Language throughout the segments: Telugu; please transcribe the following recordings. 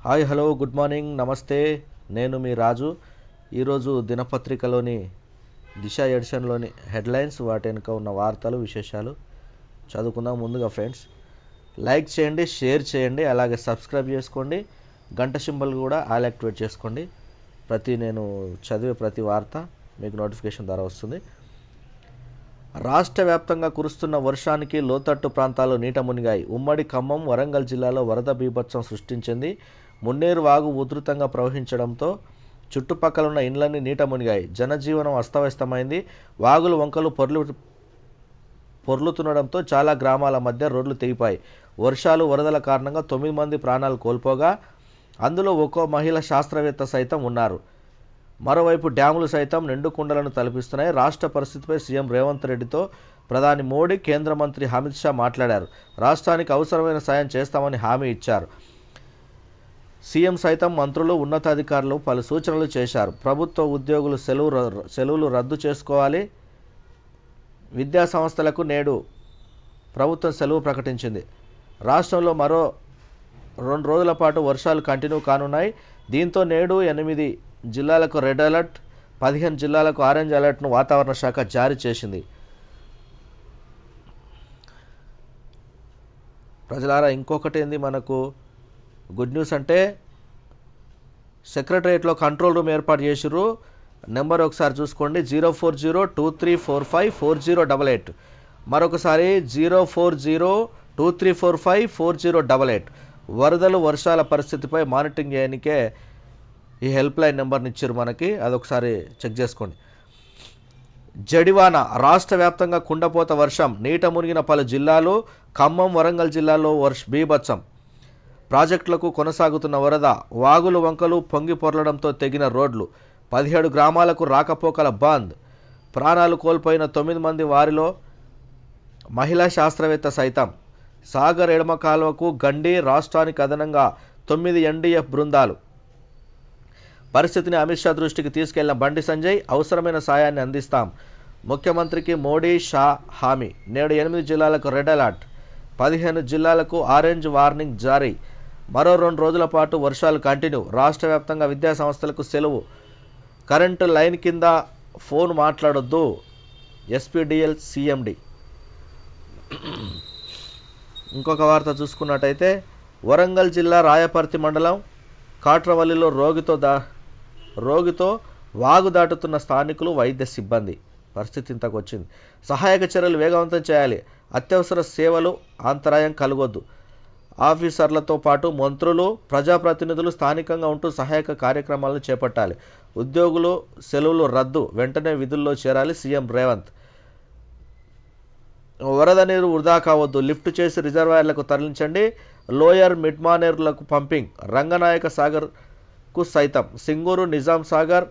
హాయ్ హలో గుడ్ మార్నింగ్ నమస్తే. నేను మీ రాజు. ఈరోజు దినపత్రికలోని దిశ ఎడిషన్లోని హెడ్లైన్స్, వాటి వెనుక ఉన్న వార్తలు విశేషాలు చదువుకుందాం. ముందుగా ఫ్రెండ్స్, లైక్ చేయండి, షేర్ చేయండి, అలాగే సబ్స్క్రైబ్ చేసుకోండి. గంట సింబల్ కూడా ఆల్ యాక్టివేట్ చేసుకోండి. నేను చదివే ప్రతి వార్త మీకు నోటిఫికేషన్ ద్వారా వస్తుంది. రాష్ట్ర వ్యాప్తంగా కురుస్తున్న వర్షానికి లోతట్టు ప్రాంతాలు నీట మునిగాయి. ఉమ్మడి ఖమ్మం, వరంగల్ జిల్లాలో వరద బీభత్సం సృష్టించింది. మున్నేరు వాగు ఉధృతంగా ప్రవహించడంతో చుట్టుపక్కల ఉన్న ఇండ్లన్నీ నీట మునిగాయి. జనజీవనం అస్తవ్యస్తమైంది. వాగులు వంకలు పొర్లుతుండడంతో చాలా గ్రామాల మధ్య రోడ్లు తెగిపాయి. వర్షాలు వరదల కారణంగా 9 మంది ప్రాణాలు కోల్పోగా అందులో ఒక్కో మహిళ శాస్త్రవేత్త సైతం ఉన్నారు. మరోవైపు డ్యాములు సైతం నిండు కుండలను తలపిస్తున్నాయి. రాష్ట్ర పరిస్థితిపై సీఎం రేవంత్ రెడ్డితో ప్రధాని మోడీ, కేంద్ర మంత్రి అమిత్ షా మాట్లాడారు. రాష్ట్రానికి అవసరమైన సాయం చేస్తామని హామీ ఇచ్చారు. సీఎం సైతం మంత్రులు, ఉన్నతాధికారులు పలు సూచనలు చేశారు. ప్రభుత్వ ఉద్యోగులు సెలవులు రద్దు చేసుకోవాలి. విద్యా సంస్థలకు నేడు ప్రభుత్వం సెలవు ప్రకటించింది. రాష్ట్రంలో మరో 2 రోజుల పాటు వర్షాలు కంటిన్యూ కానున్నాయి. దీంతో నేడు 8 జిల్లాలకు రెడ్ అలర్ట్, 15 జిల్లాలకు ఆరెంజ్ అలర్ట్ను వాతావరణ శాఖ జారీ చేసింది. ప్రజలారా, ఇంకొకటి ఏంది మనకు గుడ్ న్యూస్ అంటే, సెక్రటరియట్లో కంట్రోల్ రూమ్ ఏర్పాటు చేసిర్రు. నెంబర్ ఒకసారి చూసుకోండి, 0402345408. మరొకసారి 0402345408. వరదలు, వర్షాల పరిస్థితిపై మానిటరింగ్ చేయడానికే ఈ హెల్ప్ లైన్ నెంబర్ని ఇచ్చారు మనకి. అదొకసారి చెక్ చేసుకోండి. జడివాన, రాష్ట్ర వ్యాప్తంగా కుండపోత వర్షం, నీట మునిగిన పలు జిల్లాలు. ఖమ్మం, వరంగల్ జిల్లాలో బీభత్సం. ప్రాజెక్టులకు కొనసాగుతున్న వరద, వాగులు వంకలు పొంగి పొర్లడంతో తెగిన రోడ్లు. 17 గ్రామాలకు రాకపోకల బంద్. ప్రాణాలు కోల్పోయిన 9 మంది, వారిలో మహిళా శాస్త్రవేత్త సైతం. సాగర్ ఎడమ కాలువకు గండి, రాష్ట్రానికి అదనంగా 9 ఎన్డీఎఫ్ బృందాలు. పరిస్థితిని అమిత్ షా దృష్టికి తీసుకెళ్లిన బండి సంజయ్, అవసరమైన సాయాన్ని అందిస్తాం. ముఖ్యమంత్రికి మోడీ, షా హామీ. నేడు 8 జిల్లాలకు రెడ్ అలర్ట్, 15 జిల్లాలకు ఆరెంజ్ వార్నింగ్ జారీ. మరో 2 రోజుల పాటు వర్షాలు కంటిన్యూ. రాష్ట్ర వ్యాప్తంగా విద్యా సంస్థలకు సెలవు. కరెంటు లైన్ కింద ఫోన్ మాట్లాడొద్దు, ఎస్పీడీఎల్ సీఎండి. ఇంకొక వార్త చూసుకున్నట్టయితే, వరంగల్ జిల్లా రాయపర్తి మండలం కాట్రవల్లిలో రోగితో వాగు దాటుతున్న స్థానికులు, వైద్య సిబ్బంది. పరిస్థితి ఇంతకు వచ్చింది. సహాయక చర్యలు వేగవంతం చేయాలి. అత్యవసర సేవలు అంతరాయం కలగొద్దు. ఆఫీసర్లతో పాటు మంత్రులు, ప్రజాప్రతినిధులు స్థానికంగా ఉంటూ సహాయక కార్యక్రమాలను చేపట్టాలి. ఉద్యోగులు సెలవులు రద్దు, వెంటనే విధుల్లో చేరాలి. సీఎం రేవంత్. వరద నీరు వృధా కావద్దు, లిఫ్ట్ చేసి రిజర్వాయర్లకు తరలించండి. లోయర్ మిడ్మానేర్లకు పంపింగ్. రంగనాయక సాగర్కు సైతం సింగూరు, నిజాం సాగర్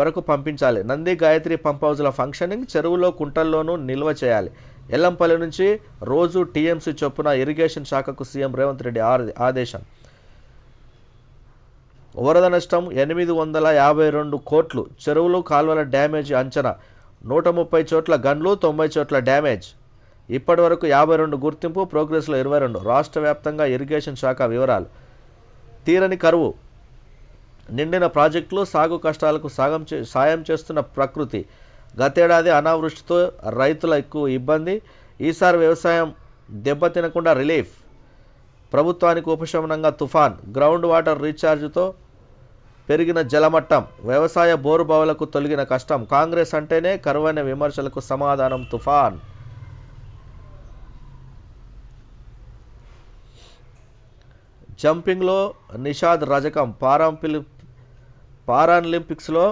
వరకు పంపించాలి. నంది, గాయత్రి పంప్ హౌజ్ల ఫంక్షనింగ్. చెరువులో, కుంటల్లోనూ నిల్వ చేయాలి. ఎల్లంపల్లి నుంచి రోజు టీఎంసీ చొప్పున ఇరిగేషన్ శాఖకు సీఎం రేవంత్ రెడ్డి ఆదేశం. వరద నష్టం 852 కోట్లు. చెరువులు, కాలువల డ్యామేజ్ అంచనా 130 చోట్ల గన్లు, 90 చోట్ల డ్యామేజ్. ఇప్పటి వరకు 52 గుర్తింపు, ప్రోగ్రెస్లో 22. రాష్ట్ర వ్యాప్తంగా ఇరిగేషన్ శాఖ వివరాలు. తీరని కరువు, నిండిన ప్రాజెక్టులు, సాగు కష్టాలకు సాయం చేస్తున్న ప్రకృతి. గతేడాది అనావృష్టితో రైతుల ఎక్కువ ఇబ్బంది. ఈసారి వ్యవసాయం దెబ్బతినకుండా రిలీఫ్. ప్రభుత్వానికి ఉపశమనంగా తుఫాన్. గ్రౌండ్ వాటర్ రీఛార్జ్తో పెరిగిన జలమట్టం. వ్యవసాయ బోరుబావులకు తొలగిన కష్టం. కాంగ్రెస్ అంటేనే కరువైన విమర్శలకు సమాధానం తుఫాన్. జంపింగ్లో నిషాద్ రజకం. పారాలింపిక్స్లో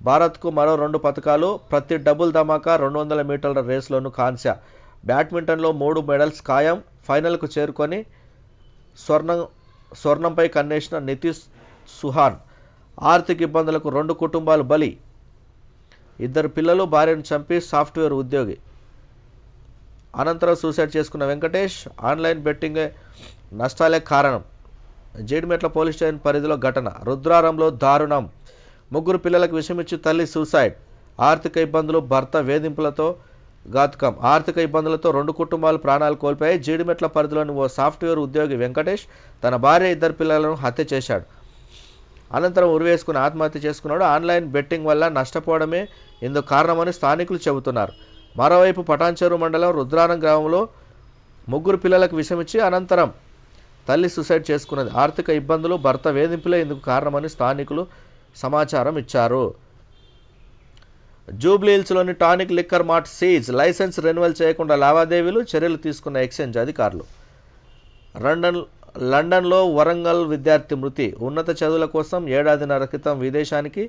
భారత్కు మరో 2 పతకాలు. ప్రతి డబుల్ ధమాకా. 200 మీటర్ల రేసులోనూ కాంస్య. బ్యాడ్మింటన్లో 3 మెడల్స్ ఖాయం. ఫైనల్కు చేరుకొని స్వర్ణంపై కన్నేసిన నితీష్ సుహాన్. ఆర్థిక ఇబ్బందులకు 2 కుటుంబాలు బలి. 2 పిల్లలు, భార్యను చంపి సాఫ్ట్వేర్ ఉద్యోగి. అనంతరం సూసైడ్ చేసుకున్న వెంకటేష్. ఆన్లైన్ బెట్టింగ్ నష్టాలే కారణం. జేడిమెట్ల పోలీస్ స్టేషన్ పరిధిలో ఘటన. రుద్రారంలో దారుణం. 3 పిల్లలకు విషమిచ్చి తల్లి సూసైడ్. ఆర్థిక ఇబ్బందులు, భర్త వేధింపులతో ఘాతుకం. ఆర్థిక ఇబ్బందులతో 2 కుటుంబాలు ప్రాణాలు కోల్పోయాయి. జీడిమెట్ల పరిధిలోని ఓ సాఫ్ట్వేర్ ఉద్యోగి వెంకటేష్ తన భార్య, 2 పిల్లలను హత్య చేశాడు. అనంతరం ఉరివేసుకుని ఆత్మహత్య చేసుకున్నాడు. ఆన్లైన్ బెట్టింగ్ వల్ల నష్టపోవడమే ఇందుకు కారణమని స్థానికులు చెబుతున్నారు. మరోవైపు పటాన్చెరు మండలం రుద్రారం గ్రామంలో 3 పిల్లలకు విషమిచ్చి అనంతరం తల్లి సూసైడ్ చేసుకున్నది. ఆర్థిక ఇబ్బందులు, భర్త వేధింపులే ఇందుకు కారణమని స్థానికులు సమాచారం ఇచ్చారు. జూబ్లీహిల్స్లోని tonic liquor mart seize. Licence renewal చేయకుండా లావాదేవీలు, చర్యలు తీసుకున్న ఎక్సైజ్ అధికారులు. లండన్లో వరంగల్ విద్యార్థి మృతి. ఉన్నత చదువుల కోసం 1.5 ఏళ్ల క్రితం విదేశానికి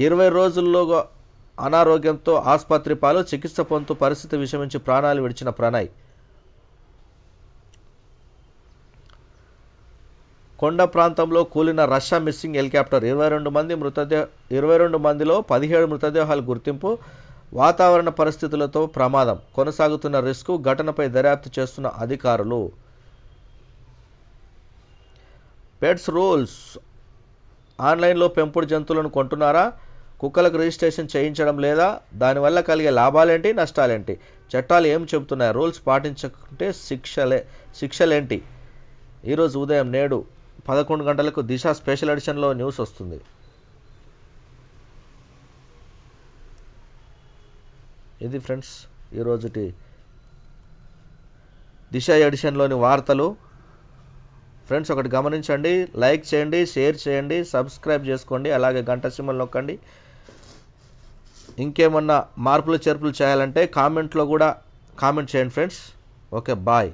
20 రోజుల్లో అనారోగ్యంతో ఆసుపత్రి పాలు. చికిత్స పొందుతూ పరిస్థితి విషమించి ప్రాణాలు విడిచిన ప్రణయ్. కొండ ప్రాంతంలో కూలిన రష్యా మిస్సింగ్ హెలికాప్టర్. 22 మందిలో 17 మృతదేహాలు గుర్తింపు. వాతావరణ పరిస్థితులతో ప్రమాదం కొనసాగుతున్న రిస్కు. ఘటనపై దర్యాప్తు చేస్తున్న అధికారులు. Pets rules. ఆన్లైన్లో పెంపుడు జంతువులను కొంటున్నారా? కుక్కలకు రిజిస్ట్రేషన్ చేయించడం లేదా? దానివల్ల కలిగే లాభాలేంటి, నష్టాలేంటి? చట్టాలు ఏం చెబుతున్నాయి? రూల్స్ పాటించకుంటే శిక్షలేంటి? ఈరోజు ఉదయం 11 గంటలకు దిశ స్పెషల్ ఎడిషన్లో న్యూస్ వస్తుంది. ఇది ఫ్రెండ్స్ ఈరోజుటి దిశ ఎడిషన్లోని వార్తలు. ఫ్రెండ్స్ ఒకటి గమనించండి, లైక్ చేయండి, షేర్ చేయండి, సబ్స్క్రైబ్ చేసుకోండి, అలాగే గంట సింబల్ నొక్కండి. ఇంకేమన్నా మార్పులు చేర్పులు చేయాలంటే కామెంట్లో కూడా కామెంట్ చేయండి ఫ్రెండ్స్. Okay, bye.